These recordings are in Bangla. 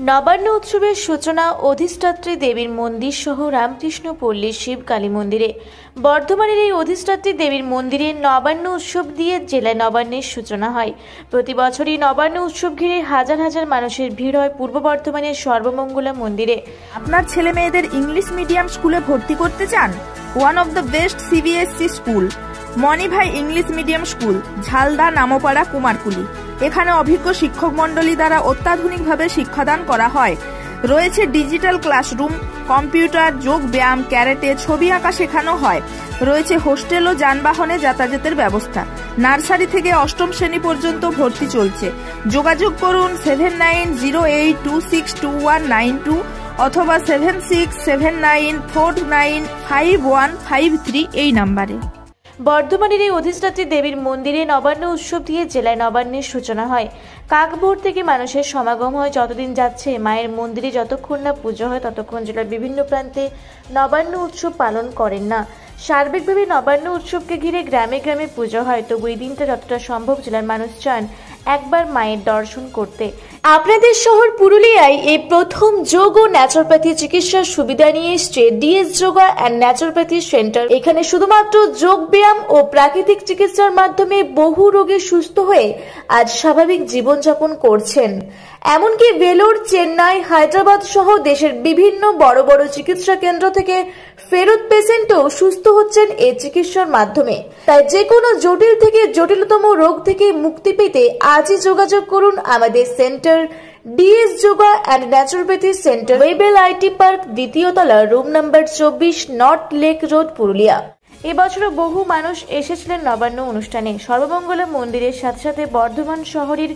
নবান্ন উৎসবের সূচনা অধিষ্ঠাত্রী দেবীর মন্দির সহ রামকৃষ্ণ পল্লী শিব কালী মন্দিরে। বর্ধমানের এই অধিষ্ঠাত্রী দেবীর মন্দিরে নবান্ন উৎসব দিয়ে জেলায় নবান্নের সূচনা হয়। প্রতি বছরই নবান্ন উৎসব ঘিরে হাজার হাজার মানুষের ভিড় হয় পূর্ব বর্ধমানের সর্বমঙ্গলা মন্দিরে। আপনার ছেলে মেয়েদের ইংলিশ মিডিয়াম স্কুলে ভর্তি করতে চান? One of the best CBSE school Manibhai English medium school, Jhalda, Nampara, Kumarkuli. এখানে অভিজ্ঞ শিক্ষক মণ্ডলী দ্বারা অত্যাধুনিকভাবে শিক্ষাদান করা হয়। রয়েছে ডিজিটাল ক্লাসরুম, কম্পিউটার, যোগ ব্যায়াম, ক্যারেটে, ছবি আঁকা শেখানো হয়। রয়েছে হোস্টেল ও যানবাহনে যাতায়াতের ব্যবস্থা। নার্সারি থেকে অষ্টম শ্রেণী পর্যন্ত ভর্তি চলছে। যোগাযোগ করুন 7908262192 অথবা 7679495153 এই নাম্বারে। বর্ধমানের এই অধিষ্ঠাত্রী দেবীর মন্দিরে নবান্ন উৎসব দিয়ে জেলায় নবান্নের সূচনা হয়। কাকভোর থেকে মানুষের সমাগম হয়। যতদিন যাচ্ছে মায়ের মন্দিরে যতক্ষণ না পুজো হয় ততক্ষণ জেলার বিভিন্ন প্রান্তে নবান্ন উৎসব পালন করেন না। সার্বিকভাবে নবান্ন উৎসবকে ঘিরে গ্রামে গ্রামে পুজো হয়, তবু এই দিনটা যতটা সম্ভব জেলার মানুষ চান একবার মায়ের দর্শন করতে। আপনাদের শহর পুরুলিয়ায় এই প্রথম যোগ ও ন্যাচুরোপ্যাথি চিকিৎসার সুবিধা নিয়ে এসছে DS yoga and naturopathy centre. এখানে শুধুমাত্র যোগ ব্যায়াম ও প্রাকৃতিক চিকিৎসার মাধ্যমে বহু রোগে সুস্থ হয়ে আজ স্বাভাবিক জীবনযাপন করছেন। এমনকি ভেলোর, চেন্নাই, হায়দ্রাবাদ সহ দেশের বিভিন্ন বড় বড় চিকিৎসা কেন্দ্র থেকে ফেরত পেশেন্টও সুস্থ হচ্ছেন এই চিকিৎসার মাধ্যমে। তাই যে কোনো জটিল থেকে জটিলতম রোগ থেকে মুক্তি পেতে আজই যোগাযোগ করুন আমাদের centre DS yoga and naturopathy centre, Wavell IT park, দ্বিতীয় তলা, room number 24, north lake road, Purulia. এবছরও বহু মানুষ এসেছিলেন নবান্ন অনুষ্ঠানে। সর্বমঙ্গলা মন্দিরের সাথে সাথে বর্ধমান শহরের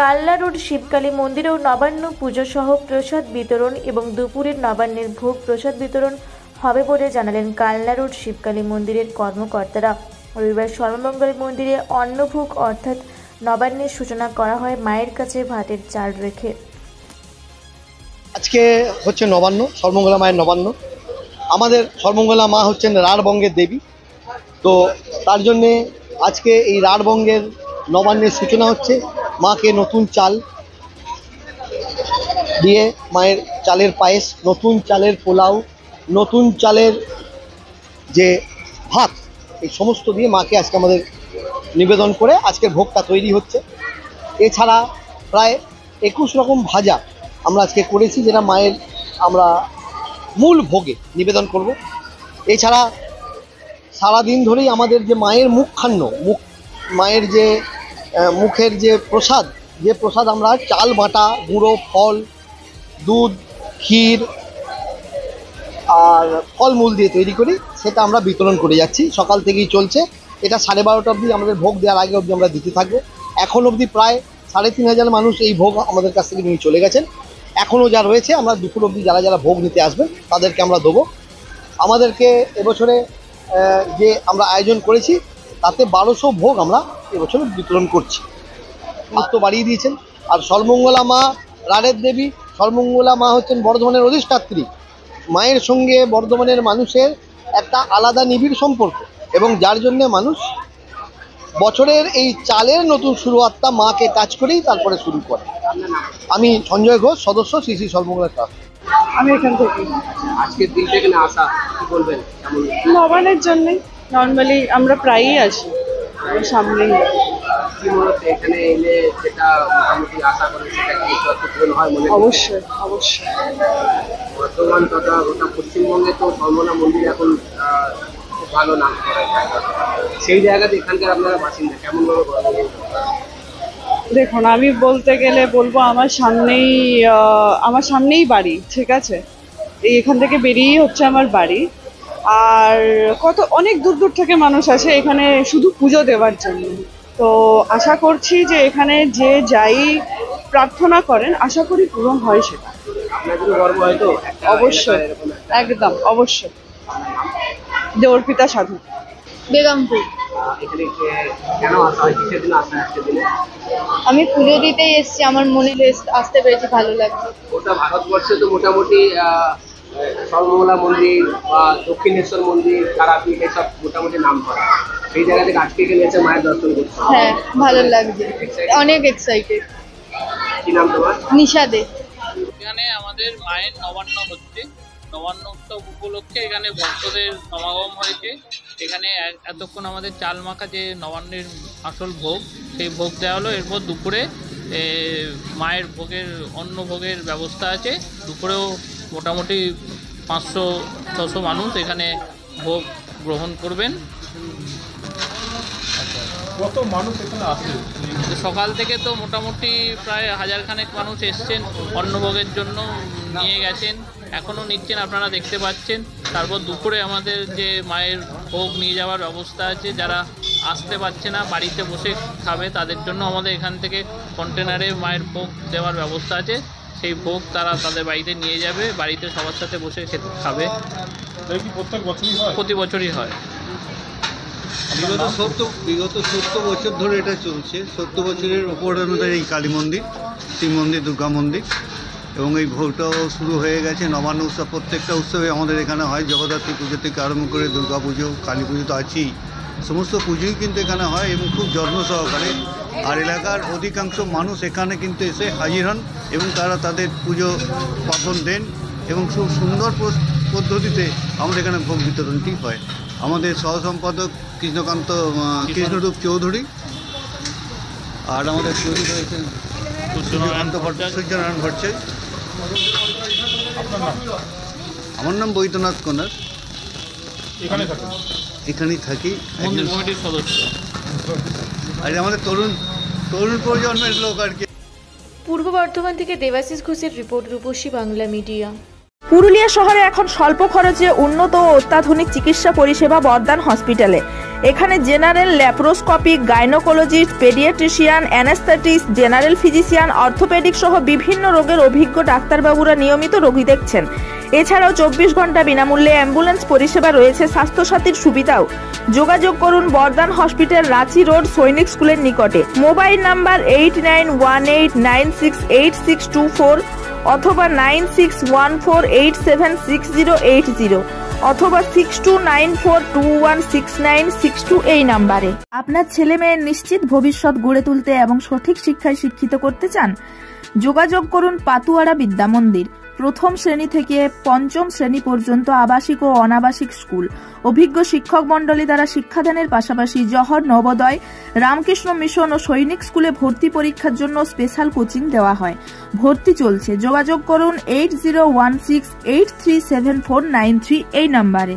কালনা রোড শিবকালী মন্দিরেও নবান্ন পুজো সহ প্রসাদ বিতরণ এবং দুপুরের নবান্নের ভোগ প্রসাদ বিতরণ হবে বলে জানালেন কালনা রোড শিবকালী মন্দিরের কর্মকর্তারা। রবিবার সর্বমঙ্গল মন্দিরে অন্নভোগ অর্থাৎ নবান্নের সূচনা করা হয় মায়ের কাছে ভাতের চাল রেখে। আজকে হচ্ছে নবান্ন, সর্বমঙ্গলা মায়ের নবান্ন। আমাদের সর্বমঙ্গলা মা হচ্ছেন রাঢ়বঙ্গের দেবী, তো তার জন্যে আজকে এই রাঢ়বঙ্গের নবান্নের সূচনা হচ্ছে। মাকে নতুন চাল দিয়ে মায়ের চালের পায়েস, নতুন চালের পোলাও, নতুন চালের যে ভাত, এই সমস্ত দিয়ে মাকে আজকে আমাদের নিবেদন করে আজকের ভোগটা তৈরি হচ্ছে। এছাড়া প্রায় 21 রকম ভাজা আমরা আজকে করেছি, যেটা মায়ের আমরা মূল ভোগে নিবেদন করব। এছাড়া সারাদিন ধরেই আমাদের যে মায়ের মায়ের যে মুখের যে প্রসাদ আমরা চাল বাটা, গুঁড়ো, ফল, দুধ, ক্ষীর আর ফলমূল দিয়ে তৈরি করি, সেটা আমরা বিতরণ করে যাচ্ছি। সকাল থেকেই চলছে এটা। 12:30 অবধি আমাদের ভোগ দেওয়ার আগে অবধি আমরা দিতে থাকবো। এখন অবধি প্রায় 3500 মানুষ এই ভোগ আমাদের কাছ থেকে নিয়ে চলে গেছেন। এখনও যা রয়েছে আমরা দুপুর অবধি যারা যারা ভোগ নিতে আসবেন তাদেরকে আমরা দেবো। আমাদেরকে এবছরে যে আমরা আয়োজন করেছি তাতে 1200 ভোগ আমরা এবছরে বিতরণ করছি। গুরুত্ব বাড়িয়ে দিয়েছেন। আর সর্বমঙ্গলা মা রাঢ়ের দেবী, সর্বমঙ্গলা মা হচ্ছেন বর্ধমানের অধিষ্ঠাত্রী। মায়ের সঙ্গে বর্ধমানের মানুষের একটা আলাদা নিবিড় সম্পর্ক, এবং যার জন্য মানুষ বছরের এই চালের নতুন শুরুয়াতটা মাকে কাজ করেই তারপরে শুরু করে। আমি সঞ্জয় ঘোষ, সদস্য শ্রী শ্রী সর্বমঙ্গলা ট্রাস্ট। আমি এখান থেকে আজকের দিন থেকে আসা কি বলবেন? নবান্নের জন্য নর্মালি আমরা প্রায়ই আসি, সামনেই। কি মনে হচ্ছে এখানে এলে যেটা মোটামুটি আশা করেন সেটা কি পূরণ হয় মনে? অবশ্যই অবশ্যই। বর্তমান তথা গোটা পশ্চিমবঙ্গে তো সর্বমঙ্গলা মন্দির এখন খুব ভালো নাম করা যায়। সেই জায়গাতে এখানকার আপনারা বাসিন্দা কেমন ভাবে? দেখুন, আমি বলতে গেলে বলবো আমার সামনেই বাড়ি, ঠিক আছে? এখান থেকে বেরিয়েই হচ্ছে আমার বাড়ি। আর অনেক দূর দূর থেকে মানুষ আসে এখানে শুধু পুজো দেওয়ার জন্য। তো আশা করছি যে এখানে যে যাই প্রার্থনা করেন আশা করি পূরণ হয় সেটা। আপনার জন্য গর্ব হয়তো? অবশ্যই, একদম অবশ্যই। দেওরপিতা সাধু, বেগমপুর। এখানে কেন আসা হয়? কিসের দিন আসা আজকের দিনে? আমি পুজো দিতেই এসেছি, আমার মনে আসতে পেরেছি, ভালো লাগছে। গোটা ভারতবর্ষে তো মোটামুটি সর্বমঙ্গলা মন্দির বা দক্ষিণেশ্বর মন্দির, তারাপীঠ, এসব মোটামুটি নাম করা। সেই জায়গা থেকে আজকে এখানে এসে মায়ের দর্শন করছে। হ্যাঁ, ভালো লাগছে, অনেক এক্সাইটেড। কি নাম তোমার? নিশা দে। এখানে আমাদের মায়ের নবান্ন হচ্ছে। নবান্ন উৎসব উপলক্ষে এখানে ভক্তদের সমাগম হয়েছে। এখানে এতক্ষণ আমাদের চাল মাখা যে নবান্নের আসল ভোগ, সেই ভোগ দেওয়া হলো। এরপর দুপুরে মায়ের ভোগের অন্ন ভোগের ব্যবস্থা আছে। দুপুরেও মোটামুটি 500-600 মানুষ এখানে ভোগ গ্রহণ করবেন। কত মানুষ এখানে আসে? সকাল থেকে তো মোটামুটি প্রায় 1000 খানেক মানুষ এসছেন, অন্নভোগের জন্য নিয়ে গেছেন, এখনও নিচ্ছেন, আপনারা দেখতে পাচ্ছেন। তারপর দুপুরে আমাদের যে মায়ের ভোগ নিয়ে যাওয়ার ব্যবস্থা আছে, যারা আসতে পারছে না বাড়িতে বসে খাবে তাদের জন্য আমাদের এখান থেকে কন্টেনারে মায়ের ভোগ দেওয়ার ব্যবস্থা আছে। সেই ভোগ তারা তাদের বাড়িতে নিয়ে যাবে, বাড়িতে সবার সাথে বসে খেতে খাবে। প্রত্যেক বছরই হয়? প্রতি বছরই হয়। বিগত 70 বছর ধরে এটা চলছে। 70 বছরের ওপর আমাদের এই কালী মন্দির, শিব মন্দির, দুর্গা মন্দির, এবং এই ভোগটাও শুরু হয়ে গেছে। নবান্ন উৎসব প্রত্যেকটা উৎসবে আমাদের এখানে হয়। জগদ্ধাত্রী পুজো থেকে আরম্ভ করে দুর্গা পুজো, কালী পুজো তো আছেই, সমস্ত পুজোই কিন্তু এখানে হয় এবং খুব যত্ন সহকারে। আর এলাকার অধিকাংশ মানুষ এখানে কিন্তু এসে হাজির হন এবং তারা তাদের পুজো পার্বণ দেন এবং খুব সুন্দর পদ্ধতিতে আমাদের এখানে ভোগ বিতরণটি হয়। আমাদের সহ সম্পাদক কৃষ্ণরূপ চৌধুরী, আর আমাদের চৌধুরী রয়েছেন সূর্যনারায়ণ ভট্টাচার্য। আমার নাম বৈদ্যনাথ কোনার, এখানেই থাকি, মন্দির কমিটির সদস্য। আর আমাদের তরুণ প্রজন্মের লোক আর কি। পূর্ব বর্ধমান থেকে দেবাশিস ঘোষের রিপোর্ট, রূপসী বাংলা মিডিয়া। পুরুলিয়া শহরে এখন স্বল্প খরচে উন্নত ও অত্যাধুনিক চিকিৎসা পরিষেবা বর্দান হসপিটালে। এখানে general, laparoscopic, gynaecologist, paediatrician, anaesthetist, general physician, orthopaedic সহ বিভিন্ন রোগের অভিজ্ঞ ডাক্তারবাবুরা নিয়মিত রোগী দেখছেন। এছাড়াও 24 ঘন্টা বিনামূল্যে অ্যাম্বুলেন্স পরিষেবা রয়েছে, স্বাস্থ্যসাথীর সুবিধাও। যোগাযোগ করুন বর্দান হসপিটাল, রাঁচি রোড, সৈনিক স্কুলের নিকটে। মোবাইল নাম্বার 8918968624 অথবা 9614876080 অথবা 6294216962 এই নাম্বারে। আপনার ছেলে মেয়ের নিশ্চিত ভবিষ্যৎ গড়ে তুলতে এবং সঠিক শিক্ষায় শিক্ষিত করতে চান? যোগাযোগ করুন পাতুয়ারা বিদ্যা মন্দির। প্রথম শ্রেণী থেকে পঞ্চম শ্রেণী পর্যন্ত আবাসিক ও অনাবাসিক স্কুল। অভিজ্ঞ শিক্ষক মণ্ডলী দ্বারা শিক্ষাদানের পাশাপাশি জহর, নবোদয়, রামকৃষ্ণ মিশন ও সৈনিক স্কুলে ভর্তি পরীক্ষার জন্য স্পেশাল কোচিং দেওয়া হয়। ভর্তি চলছে। যোগাযোগ করুন 8016837493 এই নাম্বারে।